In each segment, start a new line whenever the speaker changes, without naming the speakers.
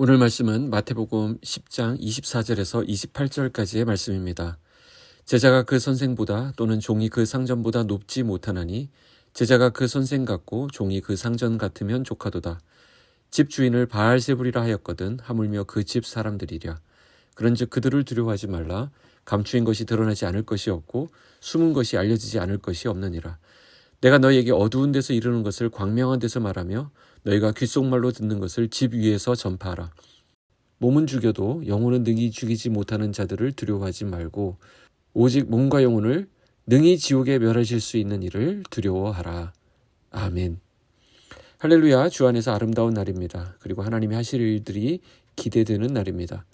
오늘 말씀은 마태복음 10장 24절에서 28절까지의 말씀입니다. 제자가 그 선생보다 또는 종이 그 상전보다 높지 못하나니 제자가 그 선생 같고 종이 그 상전 같으면 족하도다. 집 주인을 바알세불이라 하였거든 하물며 그 집 사람들이랴. 그런즉 그들을 두려워하지 말라. 감추인 것이 드러나지 않을 것이 없고 숨은 것이 알려지지 않을 것이 없느니라. 내가 너희에게 어두운 데서 이르는 것을 광명한 데서 말하며 너희가 귓속말로 듣는 것을 집 위에서 전파하라. 몸은 죽여도 영혼은 능히 죽이지 못하는 자들을 두려워하지 말고 오직 몸과 영혼을 능히 지옥에 멸하실 수 있는 이를 두려워하라. 아멘. 할렐루야. 주 안에서 아름다운 날입니다. 그리고 하나님이 하실 일들이 기대되는 날입니다.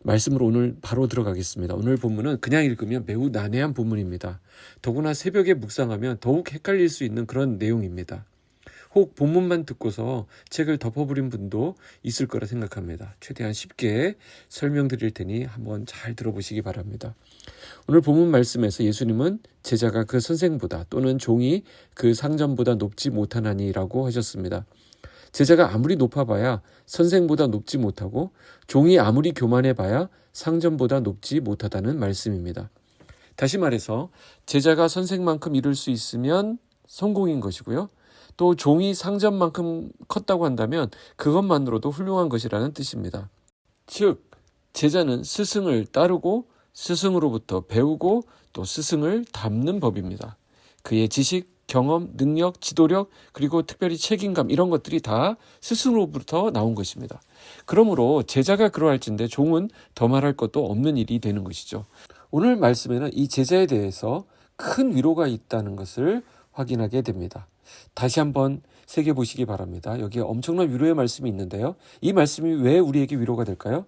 말씀으로 오늘 바로 들어가겠습니다. 오늘 본문은 그냥 읽으면 매우 난해한 본문입니다. 더구나 새벽에 묵상하면 더욱 헷갈릴 수 있는 그런 내용입니다. 혹 본문만 듣고서 책을 덮어버린 분도 있을 거라 생각합니다. 최대한 쉽게 설명드릴 테니 한번 잘 들어보시기 바랍니다. 오늘 본문 말씀에서 예수님은 제자가 그 선생보다 또는 종이 그 상전보다 높지 못하나니라고 하셨습니다. 제자가 아무리 높아봐야 선생보다 높지 못하고 종이 아무리 교만해봐야 상전보다 높지 못하다는 말씀입니다. 다시 말해서 제자가 선생만큼 이룰 수 있으면 성공인 것이고요. 또 종이 상전만큼 컸다고 한다면 그것만으로도 훌륭한 것이라는 뜻입니다. 즉 제자는 스승을 따르고 스승으로부터 배우고 또 스승을 닮는 법입니다. 그의 지식, 경험, 능력, 지도력, 그리고 특별히 책임감 이런 것들이 다 스승으로부터 나온 것입니다. 그러므로 제자가 그러할진대 종은 더 말할 것도 없는 일이 되는 것이죠. 오늘 말씀에는 이 제자에 대해서 큰 위로가 있다는 것을 확인하게 됩니다. 다시 한번 새겨보시기 바랍니다. 여기에 엄청난 위로의 말씀이 있는데요. 이 말씀이 왜 우리에게 위로가 될까요?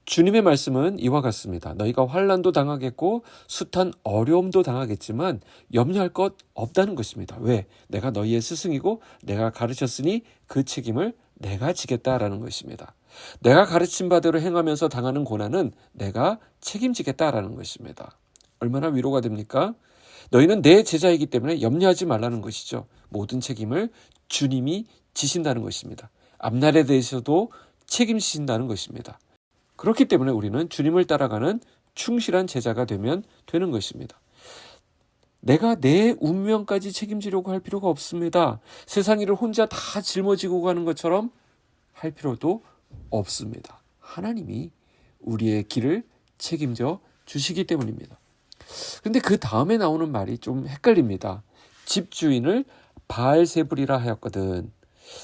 주님의 말씀은 이와 같습니다. 너희가 환난도 당하겠고 숱한 어려움도 당하겠지만 염려할 것 없다는 것입니다. 왜? 내가 너희의 스승이고 내가 가르쳤으니 그 책임을 내가 지겠다라는 것입니다. 내가 가르친 바대로 행하면서 당하는 고난은 내가 책임지겠다라는 것입니다. 얼마나 위로가 됩니까? 너희는 내 제자이기 때문에 염려하지 말라는 것이죠. 모든 책임을 주님이 지신다는 것입니다. 앞날에 대해서도 책임지신다는 것입니다. 그렇기 때문에 우리는 주님을 따라가는 충실한 제자가 되면 되는 것입니다. 내가 내 운명까지 책임지려고 할 필요가 없습니다. 세상 일을 혼자 다 짊어지고 가는 것처럼 할 필요도 없습니다. 하나님이 우리의 길을 책임져 주시기 때문입니다. 그런데 그 다음에 나오는 말이 좀 헷갈립니다. 집주인을 바알세불이라 하였거든.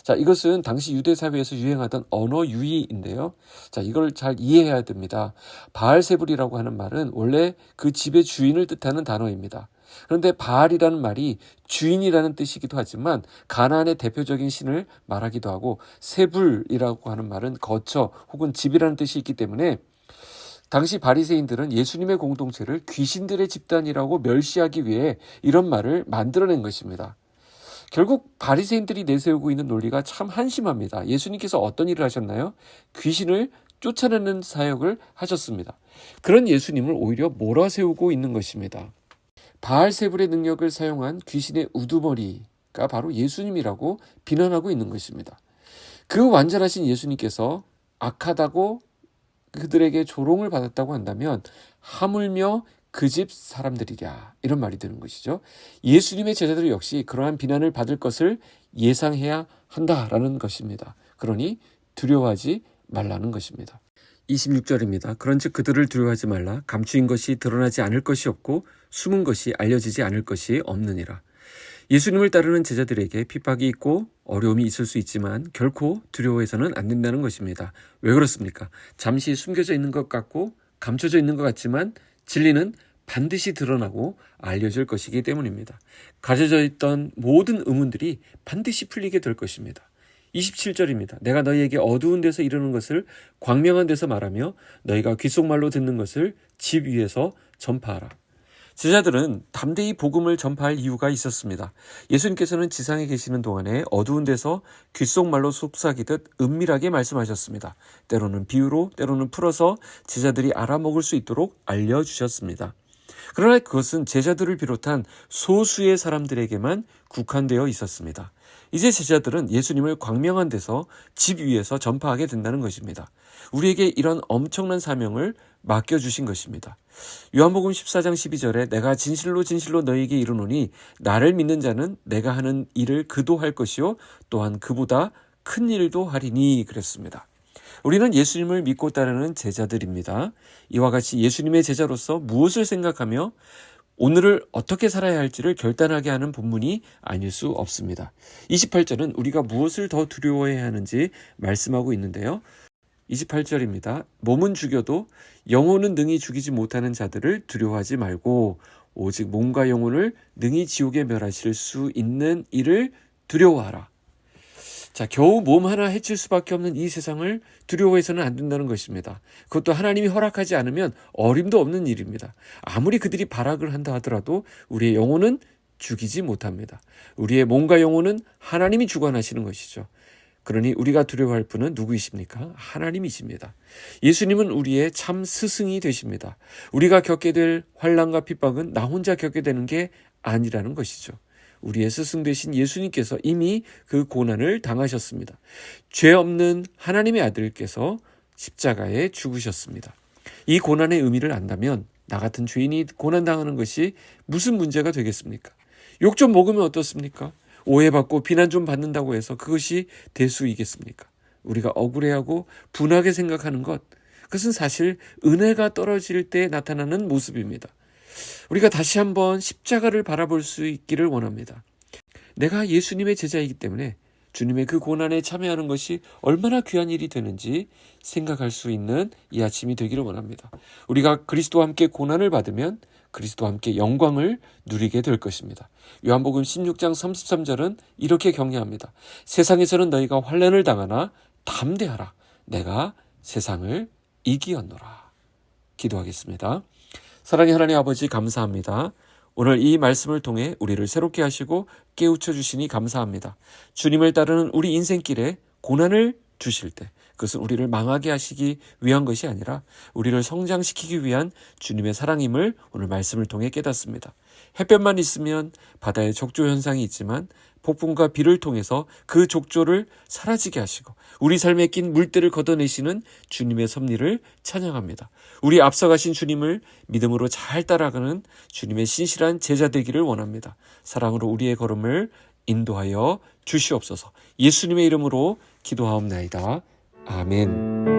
자, 이것은 당시 유대 사회에서 유행하던 언어 유희인데요. 자, 이걸 잘 이해해야 됩니다. 바알세불이라고 하는 말은 원래 그 집의 주인을 뜻하는 단어입니다. 그런데 바알이라는 말이 주인이라는 뜻이기도 하지만 가나안의 대표적인 신을 말하기도 하고 세불이라고 하는 말은 거처 혹은 집이라는 뜻이 있기 때문에 당시 바리새인들은 예수님의 공동체를 귀신들의 집단이라고 멸시하기 위해 이런 말을 만들어낸 것입니다. 결국 바리새인들이 내세우고 있는 논리가 참 한심합니다. 예수님께서 어떤 일을 하셨나요? 귀신을 쫓아내는 사역을 하셨습니다. 그런 예수님을 오히려 몰아세우고 있는 것입니다. 바알세불의 능력을 사용한 귀신의 우두머리가 바로 예수님이라고 비난하고 있는 것입니다. 그 완전하신 예수님께서 악하다고 그들에게 조롱을 받았다고 한다면 하물며 그 집 사람들이랴 이런 말이 되는 것이죠. 예수님의 제자들 역시 그러한 비난을 받을 것을 예상해야 한다라는 것입니다. 그러니 두려워하지 말라는 것입니다. 26절입니다. 그런즉 그들을 두려워하지 말라. 감추인 것이 드러나지 않을 것이 없고 숨은 것이 알려지지 않을 것이 없느니라. 예수님을 따르는 제자들에게 핍박이 있고 어려움이 있을 수 있지만 결코 두려워해서는 안 된다는 것입니다. 왜 그렇습니까? 잠시 숨겨져 있는 것 같고 감춰져 있는 것 같지만 진리는 반드시 드러나고 알려질 것이기 때문입니다. 가져져 있던 모든 의문들이 반드시 풀리게 될 것입니다. 27절입니다. 내가 너희에게 어두운 데서 이르는 것을 광명한 데서 말하며 너희가 귓속말로 듣는 것을 집 위에서 전파하라. 제자들은 담대히 복음을 전파할 이유가 있었습니다. 예수님께서는 지상에 계시는 동안에 어두운 데서 귓속말로 속삭이듯 은밀하게 말씀하셨습니다. 때로는 비유로, 때로는 풀어서 제자들이 알아먹을 수 있도록 알려주셨습니다. 그러나 그것은 제자들을 비롯한 소수의 사람들에게만 국한되어 있었습니다. 이제 제자들은 예수님을 광명한 데서 집 위에서 전파하게 된다는 것입니다. 우리에게 이런 엄청난 사명을 맡겨주신 것입니다. 요한복음 14장 12절에 내가 진실로 진실로 너희에게 이르노니 나를 믿는 자는 내가 하는 일을 그도 할 것이요 또한 그보다 큰 일도 하리니 그랬습니다. 우리는 예수님을 믿고 따르는 제자들입니다. 이와 같이 예수님의 제자로서 무엇을 생각하며 오늘을 어떻게 살아야 할지를 결단하게 하는 본문이 아닐 수 없습니다. 28절은 우리가 무엇을 더 두려워해야 하는지 말씀하고 있는데요. 28절입니다. 몸은 죽여도 영혼은 능히 죽이지 못하는 자들을 두려워하지 말고 오직 몸과 영혼을 능히 지옥에 멸하실 수 있는 이를 두려워하라. 자, 겨우 몸 하나 해칠 수밖에 없는 이 세상을 두려워해서는 안 된다는 것입니다. 그것도 하나님이 허락하지 않으면 어림도 없는 일입니다. 아무리 그들이 발악을 한다 하더라도 우리의 영혼은 죽이지 못합니다. 우리의 몸과 영혼은 하나님이 주관하시는 것이죠. 그러니 우리가 두려워할 분은 누구이십니까? 하나님이십니다. 예수님은 우리의 참 스승이 되십니다. 우리가 겪게 될 환난과 핍박은 나 혼자 겪게 되는 게 아니라는 것이죠. 우리의 스승 되신 예수님께서 이미 그 고난을 당하셨습니다. 죄 없는 하나님의 아들께서 십자가에 죽으셨습니다. 이 고난의 의미를 안다면 나 같은 죄인이 고난당하는 것이 무슨 문제가 되겠습니까? 욕 좀 먹으면 어떻습니까? 오해받고 비난 좀 받는다고 해서 그것이 대수이겠습니까? 우리가 억울해하고 분하게 생각하는 것, 그것은 사실 은혜가 떨어질 때 나타나는 모습입니다. 우리가 다시 한번 십자가를 바라볼 수 있기를 원합니다. 내가 예수님의 제자이기 때문에 주님의 그 고난에 참여하는 것이 얼마나 귀한 일이 되는지 생각할 수 있는 이 아침이 되기를 원합니다. 우리가 그리스도와 함께 고난을 받으면 그리스도와 함께 영광을 누리게 될 것입니다. 요한복음 16장 33절은 이렇게 격려합니다. 세상에서는 너희가 환난을 당하나 담대하라. 내가 세상을 이기었노라. 기도하겠습니다. 사랑의 하나님 아버지 감사합니다. 오늘 이 말씀을 통해 우리를 새롭게 하시고 깨우쳐 주시니 감사합니다. 주님을 따르는 우리 인생길에 고난을 주실 때 그것은 우리를 망하게 하시기 위한 것이 아니라 우리를 성장시키기 위한 주님의 사랑임을 오늘 말씀을 통해 깨닫습니다. 햇볕만 있으면 바다에 적조 현상이 있지만 폭풍과 비를 통해서 그 족조를 사라지게 하시고 우리 삶에 낀 물때를 걷어내시는 주님의 섭리를 찬양합니다. 우리 앞서가신 주님을 믿음으로 잘 따라가는 주님의 신실한 제자 되기를 원합니다. 사랑으로 우리의 걸음을 인도하여 주시옵소서. 예수님의 이름으로 기도하옵나이다. 아멘.